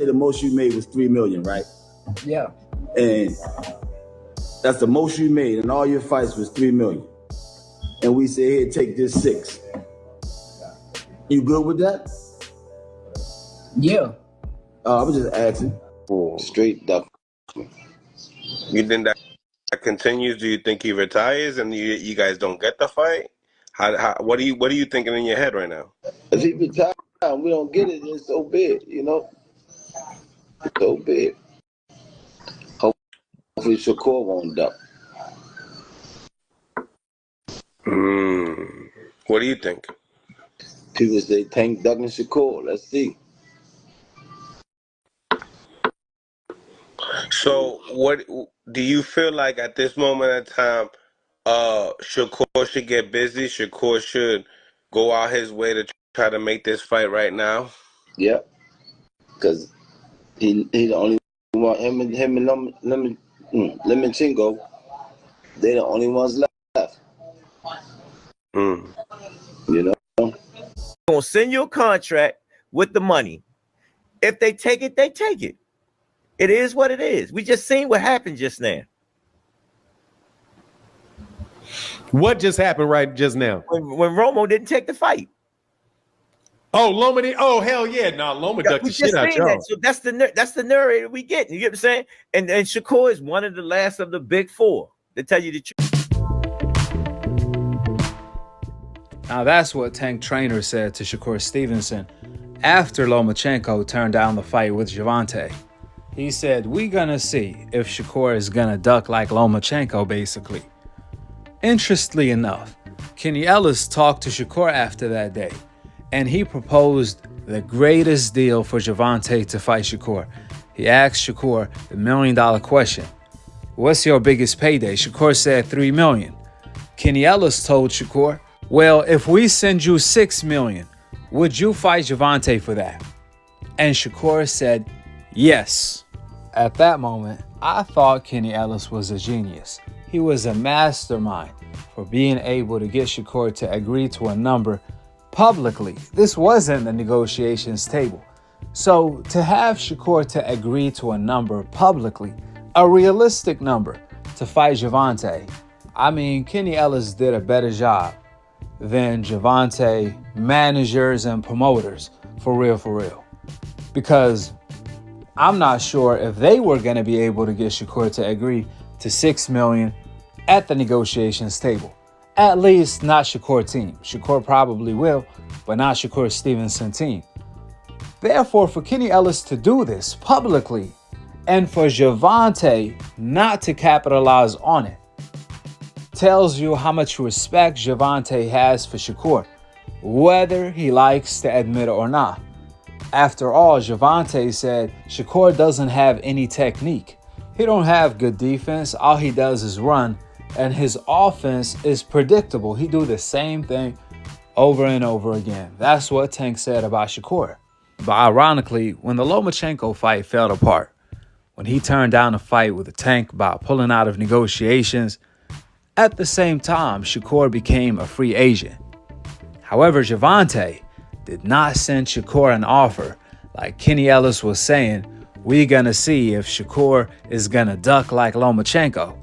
the most you made was $3 million, right? Yeah. And that's the most you made, and all your fights was $3 million. And we say, here, take this 6. You good with that? Yeah. I was just asking. Straight duck. You think that continues? Do you think he retires and you guys don't get the fight? What are you thinking in your head right now? If he retires and we don't get it, it's so big, you know? So big. Hopefully Shakur won't duck. What do you think? People say Tank ducking Shakur. Let's see. So, what do you feel like at this moment in time? Shakur should get busy. Shakur should go out his way to try to make this fight right now. Yeah, because he the only one. Him and Lomachenko, they the only ones left. You know. Gonna send you a contract with the money. If they take it, they take it. It is what it is. We just seen what happened just now. What just happened right just now? When Romo didn't take the fight. Oh, Loma did. Oh, hell yeah. Nah, Loma ducked the shit out y'all. That. So that's the narrator we get. You get what I'm saying? And Shakur is one of the last of the big 4 to tell you the truth. Now that's what Tank Trainer said to Shakur Stevenson after Lomachenko turned down the fight with Gervonta. He said, "We gonna see if Shakur is gonna duck like Lomachenko, basically." Interestingly enough, Kenny Ellis talked to Shakur after that day, and he proposed the greatest deal for Gervonta to fight Shakur. He asked Shakur the $1 million question. What's your biggest payday? Shakur said $3 million. Kenny Ellis told Shakur, well, if we send you $6 million, would you fight Gervonta for that? And Shakur said, yes. At that moment, I thought Kenny Ellis was a genius. He was a mastermind for being able to get Shakur to agree to a number publicly. This wasn't the negotiations table. So to have Shakur to agree to a number publicly, a realistic number to fight Gervonta, I mean, Kenny Ellis did a better job than Gervonta managers and promoters, for real. Because I'm not sure if they were going to be able to get Shakur to agree to $6 million at the negotiations table. At least not Shakur team. Shakur probably will, but not Shakur Stevenson team. Therefore, for Kenny Ellis to do this publicly and for Gervonta not to capitalize on it tells you how much respect Gervonta has for Shakur, whether he likes to admit it or not. After all, Gervonta said Shakur doesn't have any technique. He don't have good defense. All he does is run, and his offense is predictable. He do the same thing over and over again. That's what Tank said about Shakur. But ironically, when the Lomachenko fight fell apart, when he turned down a fight with the Tank by pulling out of negotiations, at the same time, Shakur became a free agent. However, Gervonta did not send Shakur an offer like Kenny Ellis was saying, we're gonna see if Shakur is gonna duck like Lomachenko.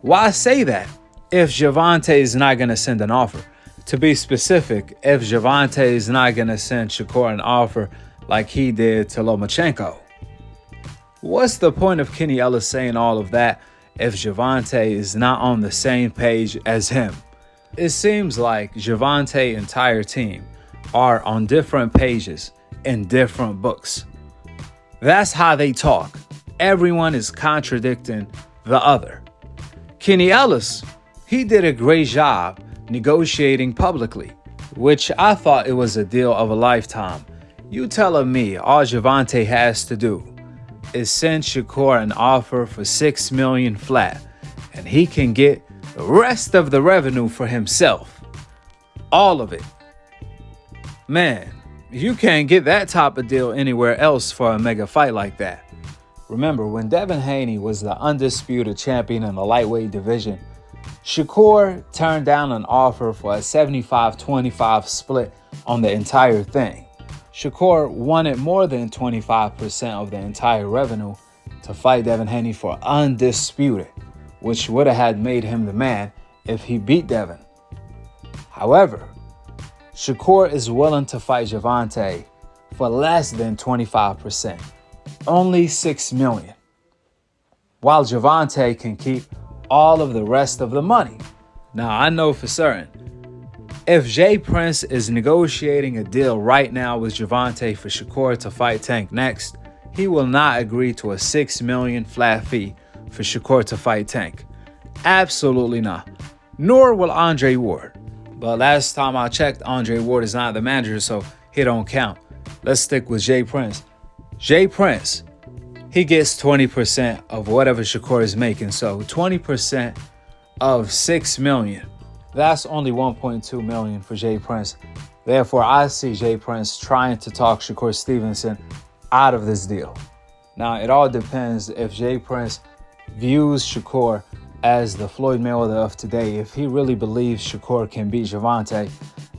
Why say that if Gervonta is not gonna send an offer? To be specific, if Gervonta is not gonna send Shakur an offer like he did to Lomachenko. What's the point of Kenny Ellis saying all of that if Gervonta is not on the same page as him? It seems like Gervonta's entire team are on different pages in different books. That's how they talk. Everyone is contradicting the other. Kenny Ellis, he did a great job negotiating publicly, which I thought it was a deal of a lifetime. You telling me all Gervonta has to do is send Shakur an offer for $6 million flat, and he can get the rest of the revenue for himself. All of it. Man, you can't get that type of deal anywhere else for a mega fight like that. Remember, when Devin Haney was the undisputed champion in the lightweight division, Shakur turned down an offer for a 75-25 split on the entire thing. Shakur wanted more than 25% of the entire revenue to fight Devin Haney for undisputed, which would have had made him the man if he beat Devin. However, Shakur is willing to fight Gervonta for less than 25%, only $6 million, while Gervonta can keep all of the rest of the money. Now, I know for certain, if Jay Prince is negotiating a deal right now with Gervonta for Shakur to fight Tank next, he will not agree to a $6 million flat fee for Shakur to fight Tank. Absolutely not. Nor will Andre Ward. But last time I checked, Andre Ward is not the manager, so he don't count. Let's stick with Jay Prince. Jay Prince, he gets 20% of whatever Shakur is making. So 20% of $6 million. That's only $1.2 million for Jay Prince. Therefore, I see Jay Prince trying to talk Shakur Stevenson out of this deal. Now, it all depends if Jay Prince views Shakur as the Floyd Mayweather of today. If he really believes Shakur can beat Gervonta,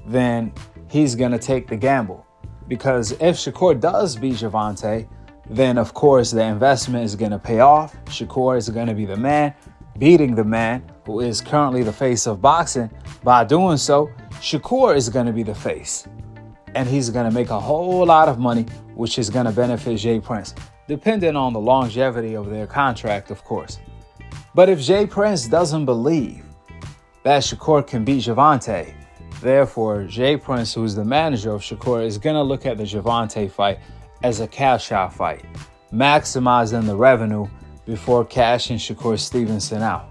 then he's going to take the gamble. Because if Shakur does beat Gervonta, then of course the investment is going to pay off. Shakur is going to be the man, beating the man who is currently the face of boxing. By doing so, Shakur is going to be the face. And he's going to make a whole lot of money, which is going to benefit Jay Prince, depending on the longevity of their contract, of course. But if Jay Prince doesn't believe that Shakur can beat Gervonta, therefore Jay Prince, who's the manager of Shakur, is going to look at the Gervonta fight as a cash out fight, maximizing the revenue before cashing Shakur Stevenson out.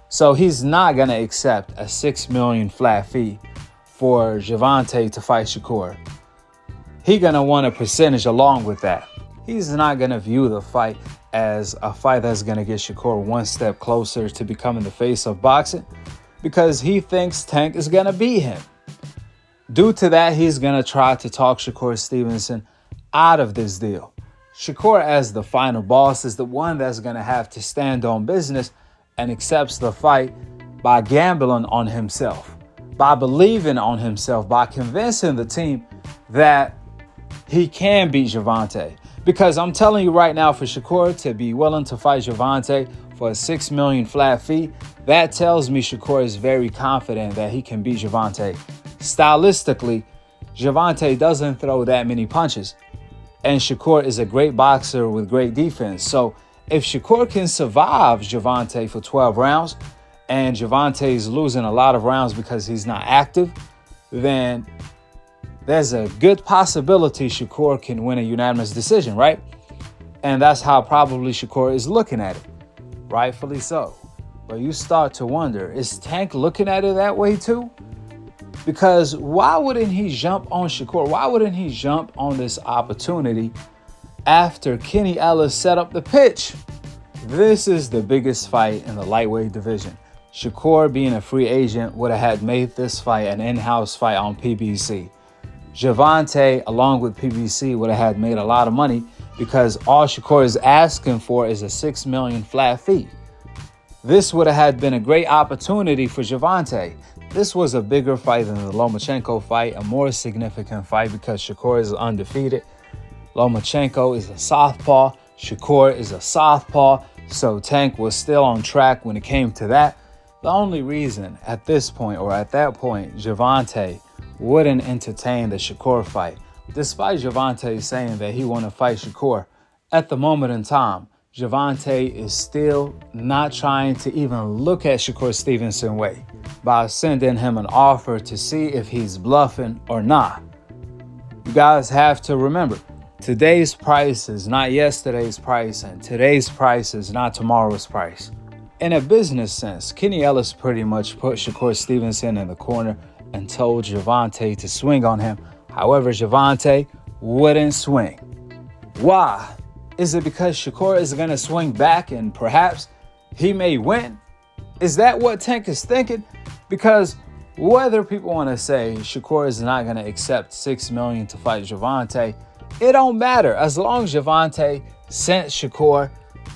So he's not going to accept a $6 million flat fee for Gervonta to fight Shakur. He's going to want a percentage along with that. He's not going to view the fight as a fight that's going to get Shakur one step closer to becoming the face of boxing, because he thinks Tank is going to beat him. Due to that, he's going to try to talk Shakur Stevenson out of this deal. Shakur, as the final boss, is the one that's going to have to stand on business and accepts the fight by gambling on himself, by believing on himself, by convincing the team that he can beat Gervonta. Because I'm telling you right now, for Shakur to be willing to fight Gervonta for a $6 million flat fee, that tells me Shakur is very confident that he can beat Gervonta. Stylistically, Gervonta doesn't throw that many punches, and Shakur is a great boxer with great defense. So if Shakur can survive Gervonta for 12 rounds, and Gervonta is losing a lot of rounds because he's not active, then there's a good possibility Shakur can win a unanimous decision, right? And that's how probably Shakur is looking at it, rightfully so. But you start to wonder, is Tank looking at it that way too? Because why wouldn't he jump on Shakur? Why wouldn't he jump on this opportunity after Kenny Ellis set up the pitch? This is the biggest fight in the lightweight division. Shakur, being a free agent, would have had made this fight an in-house fight on PBC. Gervonta, along with PBC, would have had made a lot of money because all Shakur is asking for is a $6 million flat fee. This would have had been a great opportunity for Gervonta. This was a bigger fight than the Lomachenko fight, a more significant fight because Shakur is undefeated. Lomachenko is a southpaw. Shakur is a southpaw. So Tank was still on track when it came to that. The only reason at this point, or at that point, Gervonta wouldn't entertain the Shakur fight, despite Gervonta saying that he want to fight Shakur, at the moment in time, Gervonta is still not trying to even look at Shakur Stevenson way by sending him an offer to see if he's bluffing or not. You guys have to remember, today's price is not yesterday's price, and today's price is not tomorrow's price. In a business sense, Kenny Ellis pretty much put Shakur Stevenson in the corner and told Gervonta to swing on him. However, Gervonta wouldn't swing. Why? Is it because Shakur is going to swing back and perhaps he may win? Is that what Tank is thinking? Because whether people want to say Shakur is not going to accept $6 million to fight Gervonta, it don't matter. As long as Gervonta sent Shakur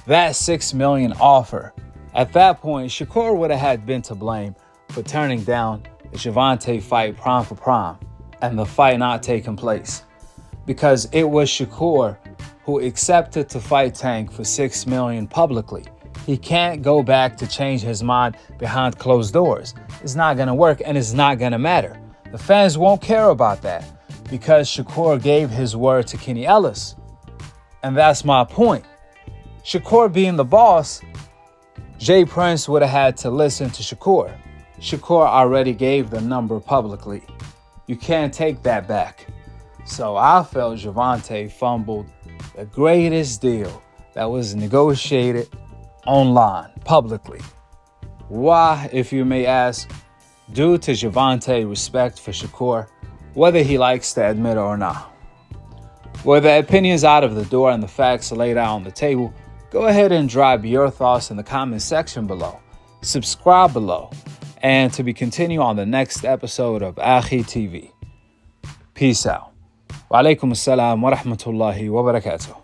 that $6 million offer, at that point, Shakur would have had been to blame for turning down the Gervonta fight prime for prime and the fight not taking place. because it was Shakur who accepted to fight Tank for $6 million publicly. He can't go back to change his mind behind closed doors. It's not going to work, and it's not going to matter. The fans won't care about that because Shakur gave his word to Kenny Ellis. And that's my point. Shakur being the boss, Jay Prince would have had to listen to Shakur. Shakur already gave the number publicly. You can't take that back. So I felt Gervonta fumbled the greatest deal that was negotiated online, publicly. Why, if you may ask? Due to Gervonta's respect for Shakur, whether he likes to admit it or not. With the opinions out of the door and the facts laid out on the table, go ahead and drop your thoughts in the comment section below. Subscribe below, and to be continued on the next episode of Akhi TV. Peace out. Wa alaikum assalam wa rahmatullahi wa barakatuh.